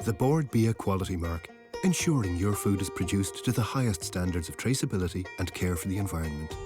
the Board Bia quality mark, ensuring your food is produced to the highest standards of traceability and care for the environment.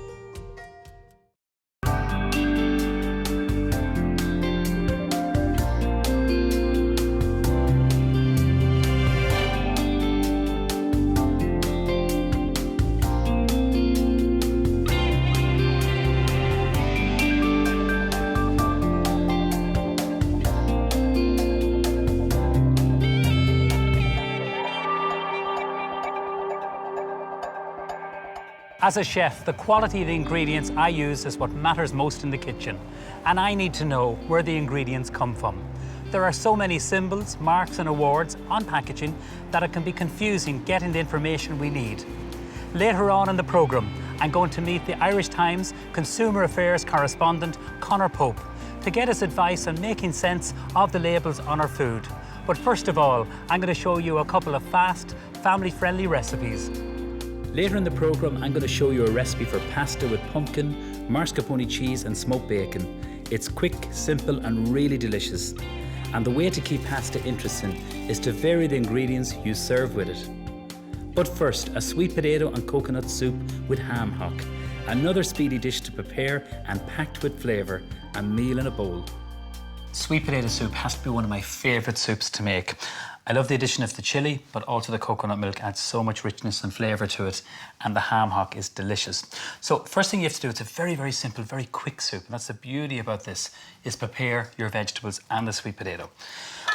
As a chef, the quality of the ingredients I use is what matters most in the kitchen, and I need to know where the ingredients come from. There are so many symbols, marks and awards on packaging that it can be confusing getting the information we need. Later on in the programme, I'm going to meet the Irish Times Consumer Affairs correspondent, Conor to get his advice on making sense of the labels on our food. But first of all, I'm going to show you a couple of fast, family-friendly recipes. Later in the programme, I'm going to show you a recipe for pasta with pumpkin, mascarpone cheese and smoked bacon. It's quick, simple and really delicious. And the way to keep pasta interesting is to vary the ingredients you serve with it. But first, a sweet potato and coconut soup with ham hock. Another speedy dish to prepare and packed with flavour, a meal in a bowl. Sweet potato soup has to be one of my favourite soups to make. I love the addition of the chilli, but also the coconut milk adds so much richness and flavour to it, and the ham hock is delicious. So first thing you have to do, it's a very, very simple, very quick soup, and that's the beauty about this, is prepare your vegetables and the sweet potato.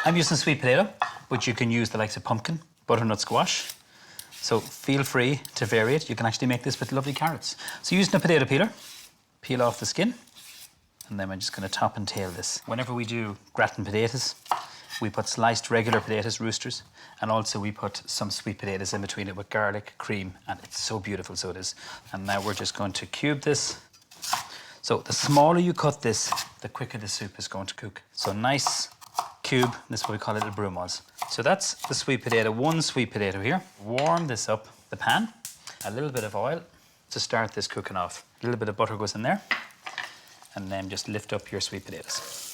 I'm using sweet potato, but you can use the likes of pumpkin, butternut squash, so feel free to vary it. You can actually make this with lovely carrots. So using a potato peeler, peel off the skin, and then I'm just going to top and tail this. Whenever we do gratin potatoes, we put sliced regular potatoes, roosters, and also we put some sweet potatoes in between it with garlic, cream, and it's so beautiful, so it is. And now we're just going to cube this. So the smaller you cut this, the quicker the soup is going to cook. So nice cube, this is what we call little brumoise. So that's the sweet potato, one sweet potato here. Warm this up, the pan, a little bit of oil to start this cooking off. A little bit of butter goes in there, and then just lift up your sweet potatoes.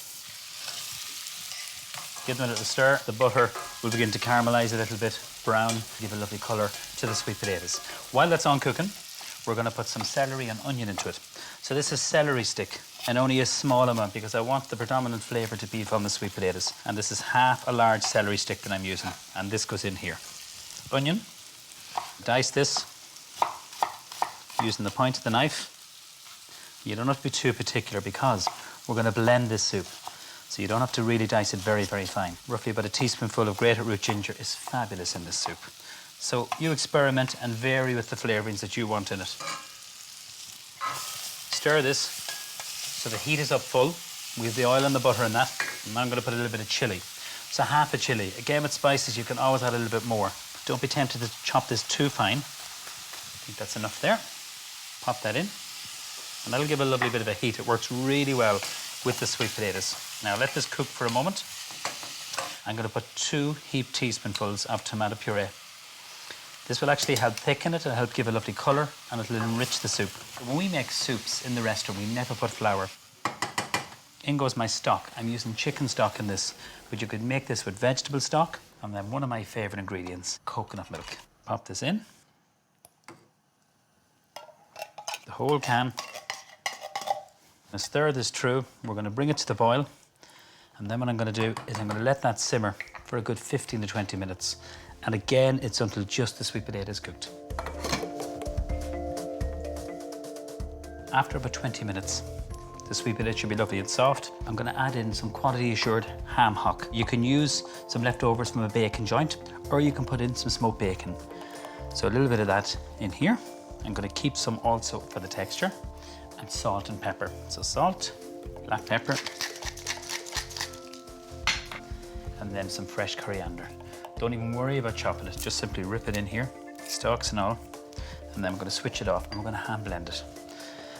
Give them a little stir. The butter will begin to caramelise a little bit, brown, give a lovely colour to the sweet potatoes. While that's on cooking, we're going to put some celery and onion into it. So this is celery stick, and only a small amount because I want the predominant flavour to be from the sweet potatoes. And this is half a large celery stick that I'm using, and this goes in here. Onion, dice this using the point of the knife. You don't have to be too particular because we're going to blend this soup. So you don't have to really dice it very, very fine. Roughly about a teaspoonful of grated root ginger is fabulous in this soup. So you experiment and vary with the flavourings that you want in it. Stir this so the heat is up full. We have the oil and the butter in that. And now I'm going to put a little bit of chilli. So half a chilli. Again, with spices, you can always add a little bit more. Don't be tempted to chop this too fine. I think that's enough there. Pop that in. And that'll give a lovely bit of a heat. It works really well with the sweet potatoes. Now let this cook for a moment. I'm going to put 2 heaped teaspoonfuls of tomato puree. This will actually help thicken it and help give a lovely colour, and it'll enrich the soup. When we make soups in the restaurant, we never put flour. In goes my stock. I'm using chicken stock in this, but you could make this with vegetable stock, and then one of my favourite ingredients, coconut milk. Pop this in. The whole can. Now stir this through. We're going to bring it to the boil, and then what I'm going to do is I'm going to let that simmer for a good 15 to 20 minutes. And again, it's until just the sweet potato is cooked. After about 20 minutes, the sweet potato should be lovely and soft. I'm going to add in some quality assured ham hock. You can use some leftovers from a bacon joint, or you can put in some smoked bacon. So a little bit of that in here. I'm going to keep some also for the texture. And salt and pepper. So salt, black pepper, and then some fresh coriander. Don't even worry about chopping it, just simply rip it in here, stalks and all, and then we're going to switch it off and we're going to hand blend it.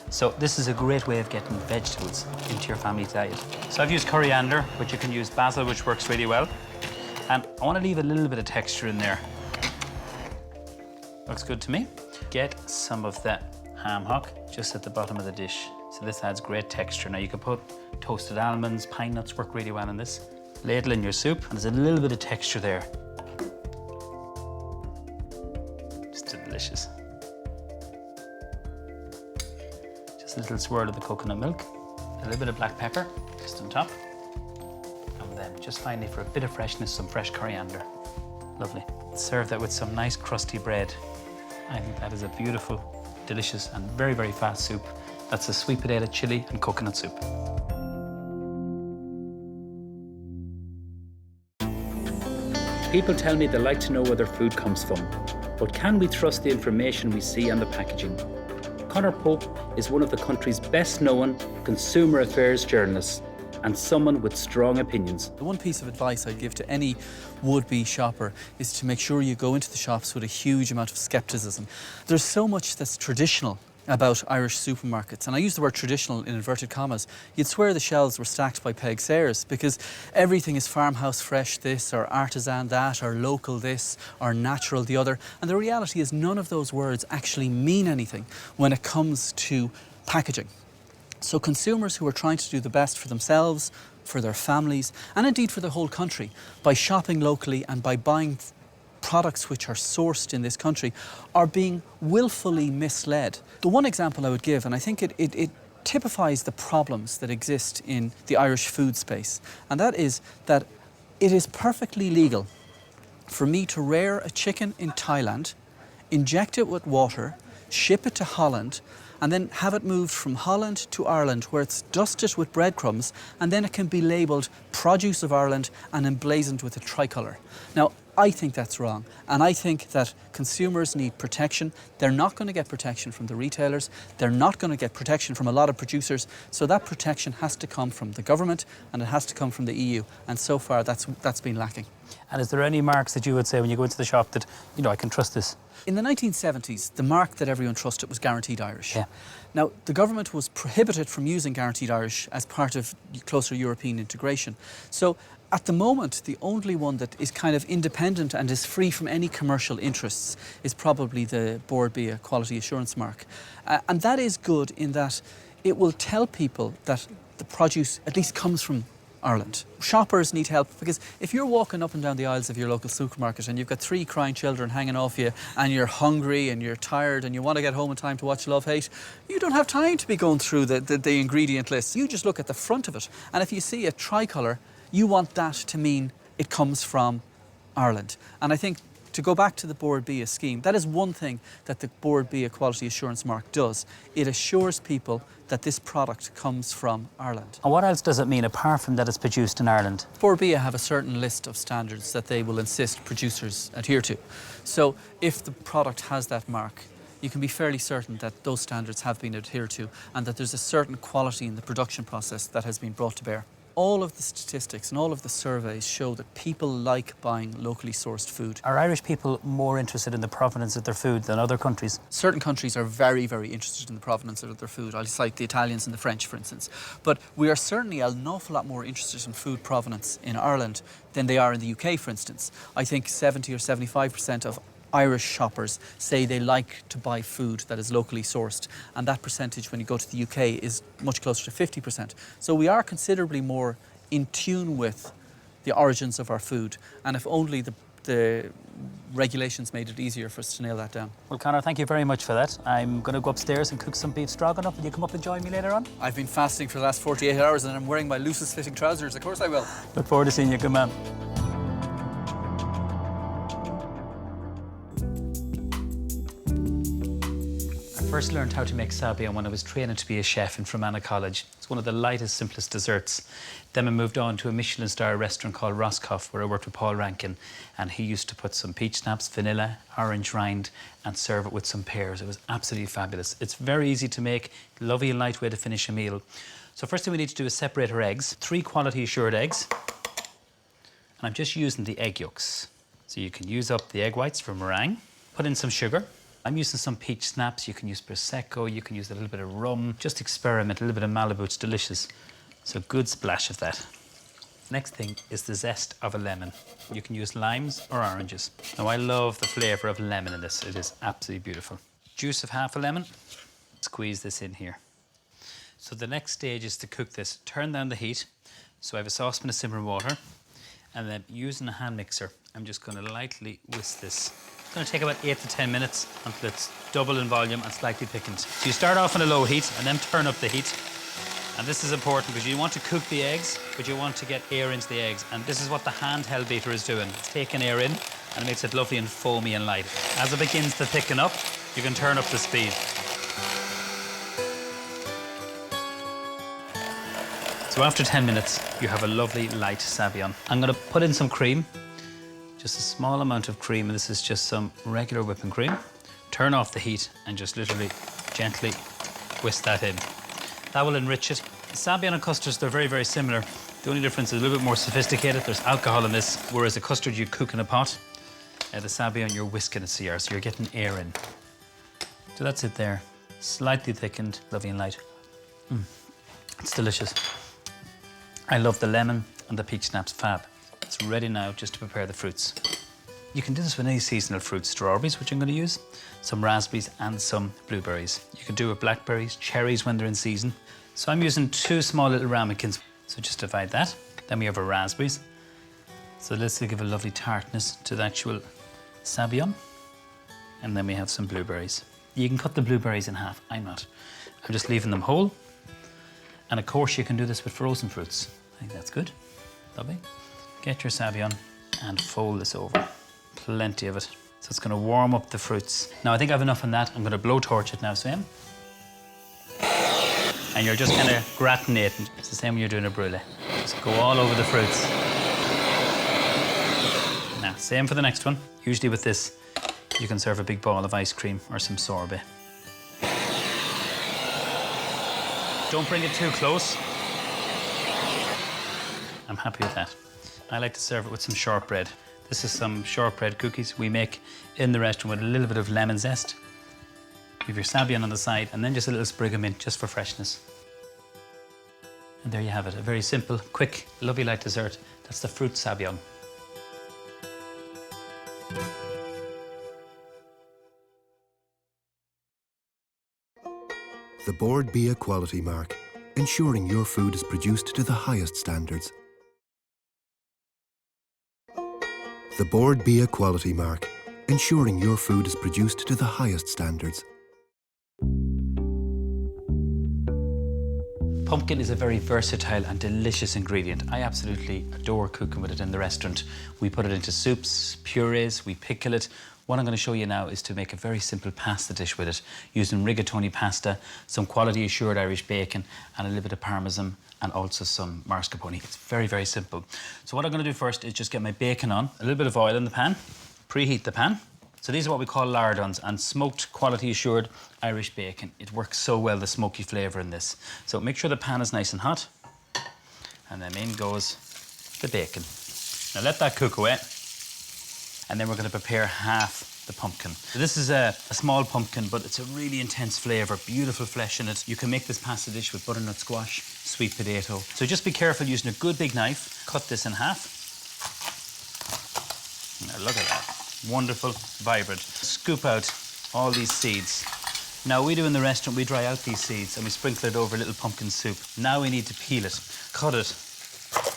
So this is a great way of getting vegetables into your family diet. So I've used coriander, but you can use basil, which works really well. And I want to leave a little bit of texture in there. Looks good to me. Get some of that ham hock just at the bottom of the dish. So this adds great texture. Now you can put toasted almonds, pine nuts work really well in this. Ladle in your soup, and there's a little bit of texture there. Just delicious. Just a little swirl of the coconut milk, a little bit of black pepper just on top, and then just finally, for a bit of freshness, some fresh coriander. Lovely. Serve that with some nice crusty bread. I think that is a beautiful, delicious, and very, very fast soup. That's a sweet potato chili and coconut soup. People tell me they like to know where their food comes from, but can we trust the information we see on the packaging? Conor Pope is one of the country's best-known consumer affairs journalists and someone with strong opinions. The one piece of advice I'd give to any would-be shopper is to make sure you go into the shops with a huge amount of scepticism. There's so much that's traditional about Irish supermarkets, and I use the word traditional in inverted commas. You'd swear the shelves were stacked by Peg Sayers because everything is farmhouse fresh this, or artisan that, or local this, or natural the other. And the reality is none of those words actually mean anything when it comes to packaging. So consumers who are trying to do the best for themselves, for their families, and indeed for the whole country, by shopping locally and by buying products which are sourced in this country, are being willfully misled. The one example I would give, and I think it typifies the problems that exist in the Irish food space, and that is that it is perfectly legal for me to rear a chicken in Thailand, inject it with water, ship it to Holland, and then have it moved from Holland to Ireland, where it's dusted with breadcrumbs, and then it can be labelled produce of Ireland and emblazoned with a tricolour. Now, I think that's wrong, and I think that consumers need protection. They're not going to get protection from the retailers. They're not going to get protection from a lot of producers. So that protection has to come from the government, and it has to come from the EU. And so far, that's been lacking. And is there any marks that you would say when you go into the shop that, you know, I can trust this? In the 1970s, the mark that everyone trusted was Guaranteed Irish. Yeah. Now, the government was prohibited from using Guaranteed Irish as part of closer European integration. So at the moment, the only one that is kind of independent and is free from any commercial interests is probably the Board Bia Quality Assurance Mark. And that is good in that it will tell people that the produce at least comes from Ireland. Shoppers need help because if you're walking up and down the aisles of your local supermarket and you've got 3 crying children hanging off you and you're hungry and you're tired and you want to get home in time to watch Love Hate, you don't have time to be going through the ingredient list. You just look at the front of it, and if you see a tricolour, you want that to mean it comes from Ireland. And I think, to go back to the Board Bia scheme, that is one thing that the Board Bia Quality Assurance Mark does. It assures people that this product comes from Ireland. And what else does it mean apart from that it's produced in Ireland? Board Bia have a certain list of standards that they will insist producers adhere to. So if the product has that mark, you can be fairly certain that those standards have been adhered to and that there's a certain quality in the production process that has been brought to bear. All of the statistics and all of the surveys show that people like buying locally sourced food. Are Irish people more interested in the provenance of their food than other countries? Certain countries are very, very interested in the provenance of their food. I'll cite the Italians and the French, for instance. But we are certainly an awful lot more interested in food provenance in Ireland than they are in the UK, for instance. I think 70 or 75% of Irish shoppers say they like to buy food that is locally sourced, and that percentage when you go to the UK is much closer to 50%. So we are considerably more in tune with the origins of our food, and if only the regulations made it easier for us to nail that down. Well, Conor, thank you very much for that. I'm going to go upstairs and cook some beef stroganoff. Will you come up and join me later on? I've been fasting for the last 48 hours and I'm wearing my loosest fitting trousers. Of course I will. Look forward to seeing you. Good man. I first learned how to make sabayon when I was training to be a chef in Fermanagh College. It's one of the lightest, simplest desserts. Then I moved on to a Michelin-star restaurant called Roscoff, where I worked with Paul Rankin, and he used to put some peach schnapps, vanilla, orange rind, and serve it with some pears. It was absolutely fabulous. It's very easy to make, lovely and light way to finish a meal. So first thing we need to do is separate our eggs. 3 quality assured eggs. And I'm just using the egg yolks. So you can use up the egg whites for meringue. Put in some sugar. I'm using some peach schnapps. You can use Prosecco, you can use a little bit of rum. Just experiment, a little bit of Malibu, it's delicious. So good splash of that. Next thing is the zest of a lemon. You can use limes or oranges. Now I love the flavour of lemon in this. It is absolutely beautiful. Juice of half a lemon. Squeeze this in here. So the next stage is to cook this. Turn down the heat. So I have a saucepan of simmering water. And then using a hand mixer, I'm just going to lightly whisk this. It's going to take about 8 to 10 minutes until it's double in volume and slightly thickened. So you start off on a low heat and then turn up the heat. And this is important because you want to cook the eggs, but you want to get air into the eggs. And this is what the handheld beater is doing. It's taking air in and it makes it lovely and foamy and light. As it begins to thicken up, you can turn up the speed. So after 10 minutes, you have a lovely light sabayon. I'm going to put in some cream, just a small amount of cream, and this is just some regular whipping cream. Turn off the heat and just literally gently whisk that in. That will enrich it. Sabayon and custards, they're very, very similar. The only difference is a little bit more sophisticated. There's alcohol in this, whereas a custard you cook in a pot. The sabayon, you're whisking it, so you're getting air in. So that's it there. Slightly thickened, lovely and light. It's delicious. I love the lemon and the peach schnapps, fab. It's ready now just to prepare the fruits. You can do this with any seasonal fruits, strawberries, which I'm going to use, some raspberries and some blueberries. You can do it with blackberries, cherries when they're in season. So I'm using 2 small little ramekins. So just divide that. Then we have our raspberries. So this will give a lovely tartness to the actual sabayon. And then we have some blueberries. You can cut the blueberries in half. I'm not. I'm just leaving them whole. And of course you can do this with frozen fruits. I think that's good. Lovely. Get your sabayon and fold this over. Plenty of it. So it's going to warm up the fruits. Now I think I have enough on that. I'm going to blowtorch it now, Sam. And you're just kind of gratinating. It's the same when you're doing a brulee. Just go all over the fruits. Now, same for the next one. Usually with this, you can serve a big ball of ice cream or some sorbet. Don't bring it too close. I'm happy with that. I like to serve it with some shortbread. This is some shortbread cookies we make in the restaurant with a little bit of lemon zest. You have your sabayon on the side and then just a little sprig of mint just for freshness. And there you have it, a very simple, quick, lovely light dessert. That's the fruit sabayon. The Board BIA quality mark, ensuring your food is produced to the highest standards. The Board BIA quality mark, ensuring your food is produced to the highest standards. Pumpkin is a very versatile and delicious ingredient. I absolutely adore cooking with it in the restaurant. We put it into soups, purees, we pickle it. What I'm going to show you now is to make a very simple pasta dish with it, using rigatoni pasta, some quality assured Irish bacon, and a little bit of parmesan, and also some mascarpone. It's very, very simple. So what I'm going to do first is just get my bacon on, a little bit of oil in the pan, preheat the pan. So these are what we call lardons, and smoked, quality assured Irish bacon. It works so well, the smoky flavour in this. So make sure the pan is nice and hot, and then in goes the bacon. Now let that cook away. And then we're going to prepare half the pumpkin. So this is a small pumpkin, but it's a really intense flavour, beautiful flesh in it. You can make this pasta dish with butternut squash, sweet potato. So just be careful using a good big knife. Cut this in half. Now look at that. Wonderful, vibrant. Scoop out all these seeds. Now we do in the restaurant, we dry out these seeds and we sprinkle it over a little pumpkin soup. Now we need to peel it, cut it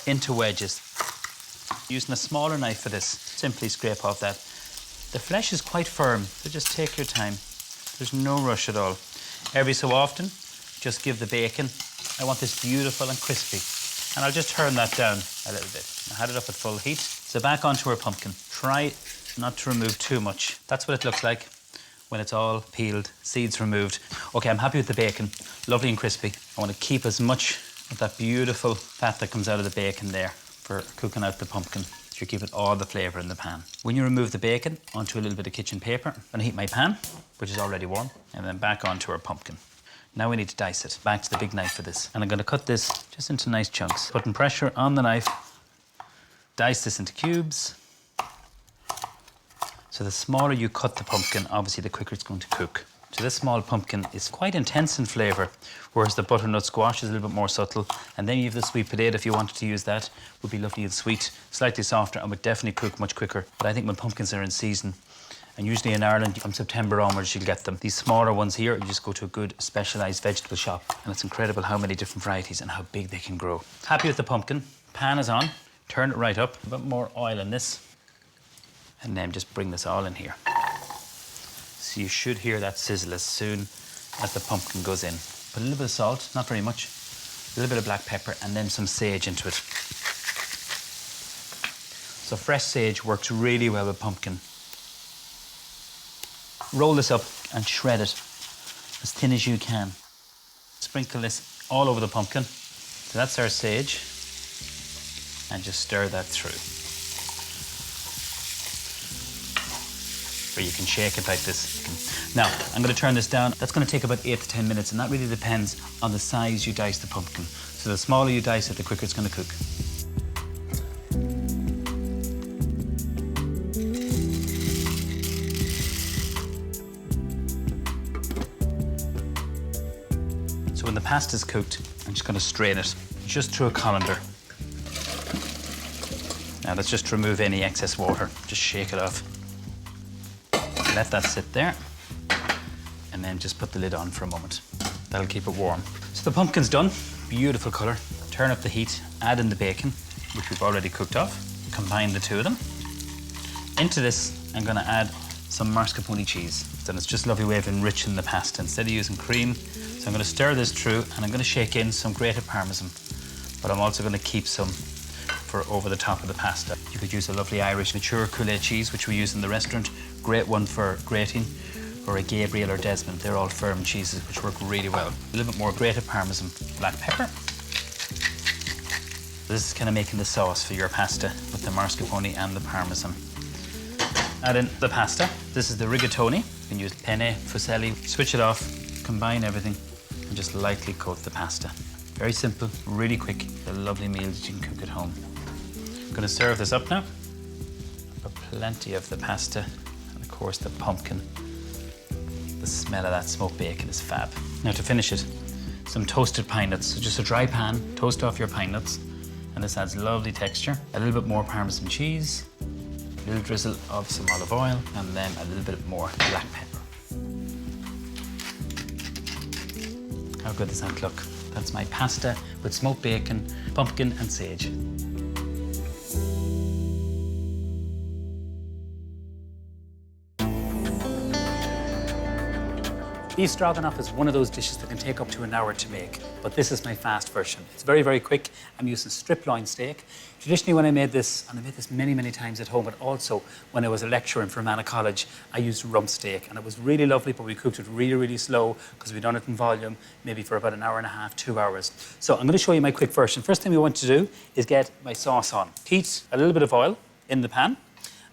into wedges. Using a smaller knife for this, simply scrape off that. The flesh is quite firm, so just take your time. There's no rush at all. Every so often, just give the bacon. I want this beautiful and crispy. And I'll just turn that down a little bit. I had it up at full heat. So back onto our pumpkin. Try not to remove too much. That's what it looks like when it's all peeled, seeds removed. Okay, I'm happy with the bacon. Lovely and crispy. I want to keep as much of that beautiful fat that comes out of the bacon there for cooking out the pumpkin. So you're keeping all the flavour in the pan. When you remove the bacon, onto a little bit of kitchen paper. I'm going to heat my pan, which is already warm, and then back onto our pumpkin. Now we need to dice it. Back to the big knife for this. And I'm going to cut this just into nice chunks. Putting pressure on the knife. Dice this into cubes. So the smaller you cut the pumpkin, obviously the quicker it's going to cook. So this small pumpkin is quite intense in flavour, whereas the butternut squash is a little bit more subtle. And then you have the sweet potato, if you wanted to use that, would be lovely and sweet, slightly softer, and would definitely cook much quicker. But I think when pumpkins are in season, and usually in Ireland, from September onwards, you'll get them. These smaller ones here, you just go to a good specialised vegetable shop, and it's incredible how many different varieties and how big they can grow. Happy with the pumpkin. Pan is on. Turn it right up, a bit more oil in this, and then just bring this all in here. So you should hear that sizzle as soon as the pumpkin goes in. Put a little bit of salt, not very much, a little bit of black pepper, and then some sage into it. So fresh sage works really well with pumpkin. Roll this up and shred it as thin as you can. Sprinkle this all over the pumpkin. So that's our sage. And just stir that through. Or you can shake it like this. Now, I'm going to turn this down. That's going to take about 8 to 10 minutes, and that really depends on the size you dice the pumpkin. So the smaller you dice it, the quicker it's going to cook. So when the pasta's cooked, I'm just going to strain it just through a colander. Now let's just remove any excess water. Just shake it off. Let that sit there. And then just put the lid on for a moment. That'll keep it warm. So the pumpkin's done. Beautiful colour. Turn up the heat, add in the bacon, which we've already cooked off. Combine the two of them. Into this, I'm gonna add some mascarpone cheese. Then it's just a lovely way of enriching the pasta instead of using cream. So I'm gonna stir this through and I'm gonna shake in some grated parmesan. But I'm also gonna keep some for over the top of the pasta. You could use a lovely Irish mature coulis cheese, which we use in the restaurant. Great one for grating, or a Gabriel or Desmond. They're all firm cheeses, which work really well. A little bit more grated parmesan, black pepper. This is kind of making the sauce for your pasta with the mascarpone and the parmesan. Add in the pasta. This is the rigatoni. You can use penne, fusilli. Switch it off, combine everything, and just lightly coat the pasta. Very simple, really quick. A lovely meal that you can cook at home. I'm going to serve this up now. Put plenty of the pasta, and of course the pumpkin. The smell of that smoked bacon is fab. Now to finish it, some toasted pine nuts. So just a dry pan, toast off your pine nuts, and this adds lovely texture. A little bit more Parmesan cheese, a little drizzle of some olive oil, and then a little bit more black pepper. How good does that look? That's my pasta with smoked bacon, pumpkin, and sage. Beef Stroganoff is one of those dishes that can take up to an hour to make, but this is my fast version. It's very, very quick. I'm using strip loin steak. Traditionally, when I made this, and I made this many, many times at home, but also when I was a lecturer in Fermanagh College, I used rump steak, and it was really lovely, but we cooked it really, really slow because we'd done it in volume, maybe for about an hour and a half, 2 hours. So I'm going to show you my quick version. First thing we want to do is get my sauce on. Heat a little bit of oil in the pan,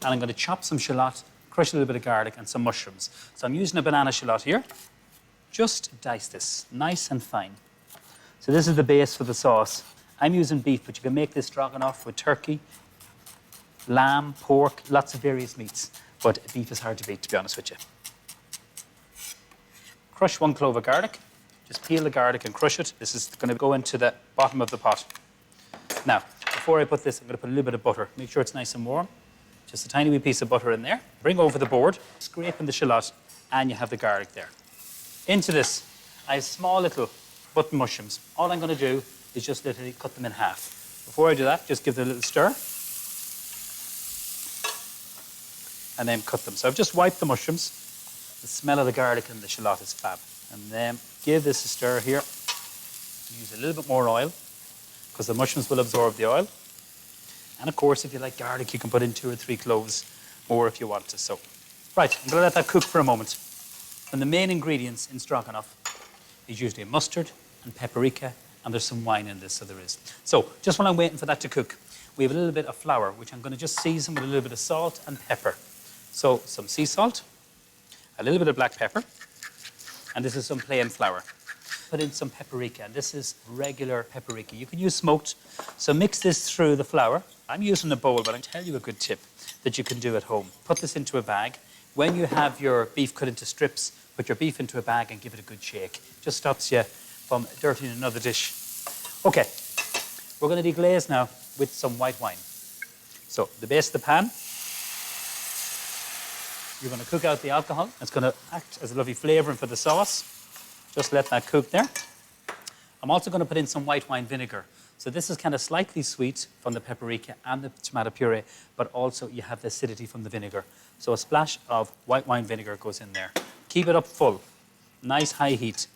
and I'm going to chop some shallot, crush a little bit of garlic, and some mushrooms. So I'm using a banana shallot here. Just dice this nice and fine. So this is the base for the sauce. I'm using beef, but you can make this stroganoff with turkey, lamb, pork, lots of various meats. But beef is hard to beat, to be honest with you. Crush 1 clove of garlic. Just peel the garlic and crush it. This is going to go into the bottom of the pot. Now, before I put this, I'm going to put a little bit of butter. Make sure it's nice and warm. Just a tiny wee piece of butter in there. Bring over the board, scrape in the shallot, and you have the garlic there. Into this, I have small little button mushrooms. All I'm going to do is just literally cut them in half. Before I do that, just give them a little stir. And then cut them. So I've just wiped the mushrooms. The smell of the garlic and the shallot is fab. And then give this a stir here. Use a little bit more oil because the mushrooms will absorb the oil. And of course, if you like garlic, you can put in 2 or 3 cloves more if you want to. So, right, I'm going to let that cook for a moment. And the main ingredients in stroganoff is usually mustard and paprika, and there's some wine in this, so there is. So, just while I'm waiting for that to cook, we have a little bit of flour, which I'm going to just season with a little bit of salt and pepper. So, some sea salt, a little bit of black pepper, and this is some plain flour. Put in some paprika, and this is regular paprika. You can use smoked. So mix this through the flour. I'm using a bowl, but I'll tell you a good tip that you can do at home. Put this into a bag. When you have your beef cut into strips, put your beef into a bag and give it a good shake. Just stops you from dirtying another dish. Okay, we're going to deglaze now with some white wine. So the base of the pan, you're going to cook out the alcohol. It's going to act as a lovely flavouring for the sauce. Just let that cook there. I'm also going to put in some white wine vinegar. So this is kind of slightly sweet from the paprika and the tomato puree, but also you have the acidity from the vinegar. So a splash of white wine vinegar goes in there. Keep it up full, nice high heat,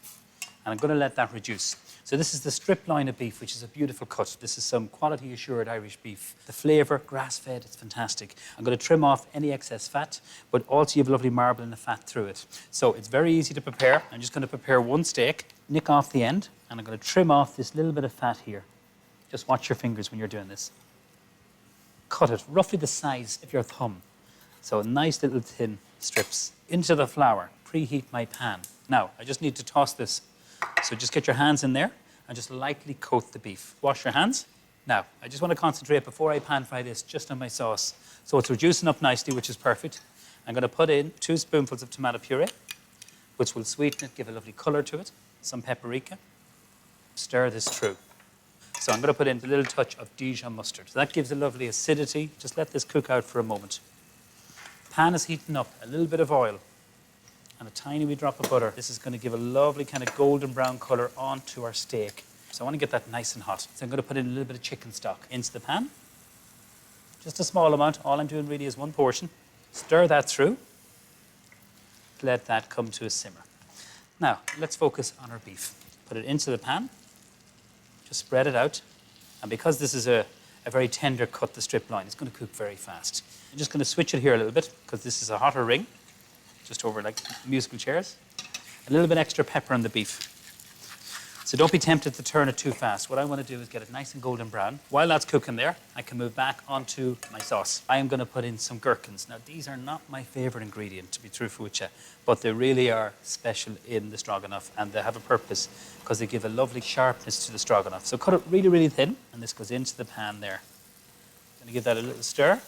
and I'm going to let that reduce. So this is the strip loin of beef, which is a beautiful cut. This is some quality assured Irish beef. The flavour, grass-fed, it's fantastic. I'm going to trim off any excess fat, but also you have lovely marble and the fat through it. So it's very easy to prepare. I'm just going to prepare one steak, nick off the end, and I'm going to trim off this little bit of fat here. Just watch your fingers when you're doing this. Cut it roughly the size of your thumb. So nice little thin strips. Into the flour, preheat my pan. Now, I just need to toss this. So just get your hands in there and just lightly coat the beef. Wash your hands. Now, I just want to concentrate before I pan fry this just on my sauce. So it's reducing up nicely, which is perfect. I'm going to put in 2 spoonfuls of tomato puree, which will sweeten it, give a lovely colour to it. Some paprika. Stir this through. So I'm going to put in a little touch of Dijon mustard. So that gives a lovely acidity. Just let this cook out for a moment. Pan is heating up. A little bit of oil and a tiny wee drop of butter. This is going to give a lovely kind of golden brown colour onto our steak. So I want to get that nice and hot. So I'm going to put in a little bit of chicken stock into the pan. Just a small amount. All I'm doing really is 1 portion. Stir that through. Let that come to a simmer. Now, let's focus on our beef. Put it into the pan. Just spread it out. And because this is a very tender cut, the strip loin, it's going to cook very fast. I'm just going to switch it here a little bit because this is a hotter ring. Just over like musical chairs. A little bit extra pepper on the beef. So don't be tempted to turn it too fast. What I want to do is get it nice and golden brown. While that's cooking there, I can move back onto my sauce. I am going to put in some gherkins. Now, these are not my favourite ingredient, to be truthful with you, but they really are special in the stroganoff, and they have a purpose because they give a lovely sharpness to the stroganoff. So cut it really, really thin, and this goes into the pan there. I'm going to give that a little stir,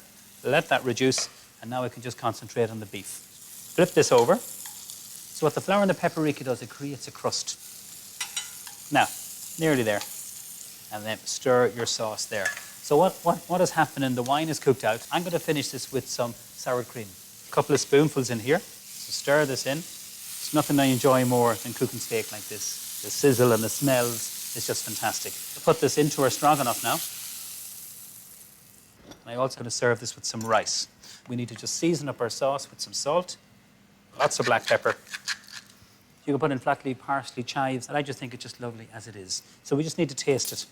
let that reduce, and now I can just concentrate on the beef. Flip this over. So what the flour and the paprika does, it creates a crust. Now, nearly there. And then stir your sauce there. So what is happening? The wine is cooked out. I'm going to finish this with some sour cream. A couple of spoonfuls in here. So stir this in. There's nothing I enjoy more than cooking steak like this. The sizzle and the smells is just fantastic. I'll put this into our stroganoff now. And I'm also going to serve this with some rice. We need to just season up our sauce with some salt. Lots of black pepper. You can put in flat leaf, parsley, chives, and I just think it's just lovely as it is. So we just need to taste it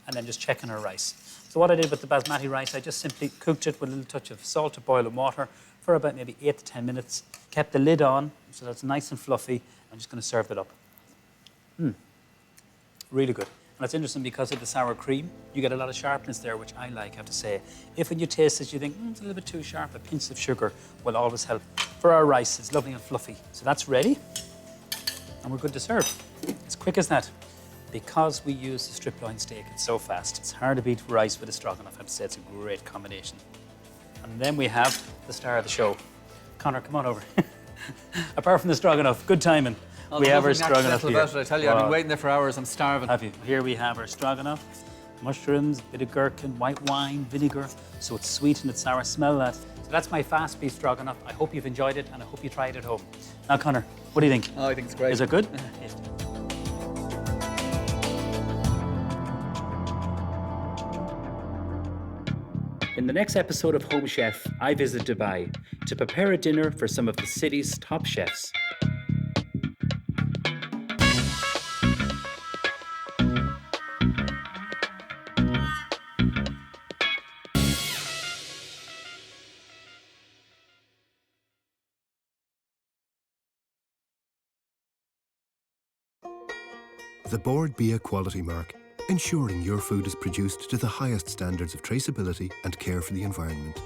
and then just check on our rice. So what I did with the basmati rice, I just simply cooked it with a little touch of salt to boiling water for about maybe 8 to 10 minutes. Kept the lid on so that's nice and fluffy. I'm just going to serve it up. Really good. And it's interesting because of the sour cream, you get a lot of sharpness there, which I like, I have to say. If when you taste it, you think, it's a little bit too sharp, a pinch of sugar will always help. For our rice, it's lovely and fluffy. So that's ready. And we're good to serve. As quick as that. Because we use the strip loin steak, it's so fast. It's hard to beat rice with a stroganoff. I have to say it's a great combination. And then we have the star of the show. Conor, come on over. Apart from the stroganoff, good timing. Oh, we have our stroganoff here. About it, I tell you, I've been waiting there for hours. I'm starving. Have you? Here we have our stroganoff. Mushrooms, bit of gherkin, white wine, vinegar. So it's sweet and it's sour. Smell that. So that's my fast beef stroganoff. I hope you've enjoyed it and I hope you try it at home. Now, Conor, what do you think? Oh, I think it's great. Is it good? In the next episode of Home Chef, I visit Dubai to prepare a dinner for some of the city's top chefs. The Board BIA quality mark, ensuring your food is produced to the highest standards of traceability and care for the environment.